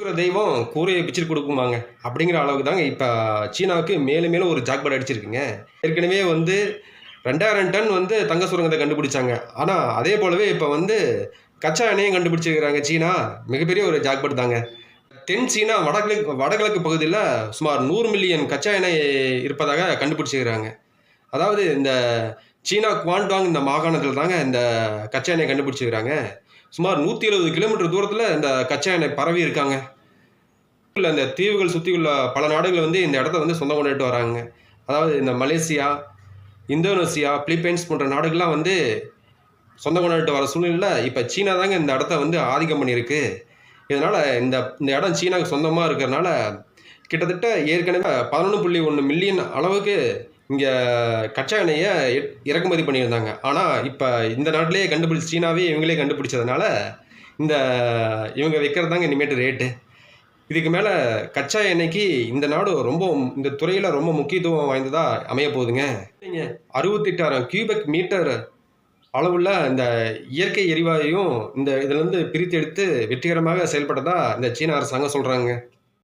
குடுக்குற தெய்வம் கூரைய பிச்சுட்டு குடுக்குமாங்க. அப்படிங்கிற அளவுக்கு தாங்க இப்ப சீனாவுக்கு மேலும் மேலும் ஒரு ஜாக்பாட் அடிச்சிருக்குங்க. ஏற்கனவே வந்து 2000 டன் வந்து தங்க சுரங்கத்த கண்டுபிடிச்சாங்க. ஆனா, அதே போலவே இப்ப வந்து கச்சா எண்ணெயும் கண்டுபிடிச்சிருக்காங்க சீனா. மிகப்பெரிய ஒரு ஜாக்பாட் தாங்க. தென் சீனா வடகிழக்கு பகுதியில சுமார் 100 மில்லியன் கச்சா எண்ணெய் இருப்பதாக கண்டுபிடிச்சிருக்காங்க. அதாவது இந்த சீனா குவான்டாங் இந்த மாகாணத்தில தாங்க இந்த கச்சா எண்ணெய் கண்டுபிடிச்சிருக்காங்க. சுமார் 170 கிலோமீட்டர் தூரத்தில இந்த கச்சா எண்ணெய் பரவி இருக்காங்க. இந்த தீவுகள் சுத்தி உள்ள பல நாடுகள் வந்து இந்த இடத்த வந்து சொந்தம் கொண்டாடிட்டு வராங்க. அதாவது இந்த மலேசியா, இந்தோனேசியா, பிலிப்பைன்ஸ் போன்ற நாடுகள்லாம் வந்து சொந்தம் கொண்டாடிட்டு வர சூழ்நிலையில, இப்ப சீனா தாங்க இந்த இடத்த வந்து ஆதிக்கம் பண்ணியிருக்கு. இதனால இந்த இந்த இடம் சீனாவுக்கு சொந்தமா இருக்கிறனால, கிட்டத்தட்ட ஏற்கனவே 11.1 மில்லியன் அளவுக்கு இங்க கச்சா எண்ணெய இறக்குமதி பண்ணியிருந்தாங்க. ஆனா, இப்ப இந்த நாட்டிலேயே கண்டுபிடிச்சு சீனாவே இவங்களே கண்டுபிடிச்சதுனால, இந்த இவங்க வைக்கிறது தாங்க இனிமேட்டு ரேட்டு. இதுக்கு மேல கச்சா எண்ணெய்க்கு இந்த நாடு ரொம்ப இந்த துறையில ரொம்ப முக்கியத்துவம் வாய்ந்ததா அமையப் போகுதுங்க. 68,000 கியூபெக் மீட்டர் அளவுள்ள இந்த இயற்கை எரிவாயுவும் இந்த இதிலிருந்து பிரித்து எடுத்து வெற்றிகரமாக செயல்பட்டதா இந்த சீன அரசாங்கம் சொல்றாங்க.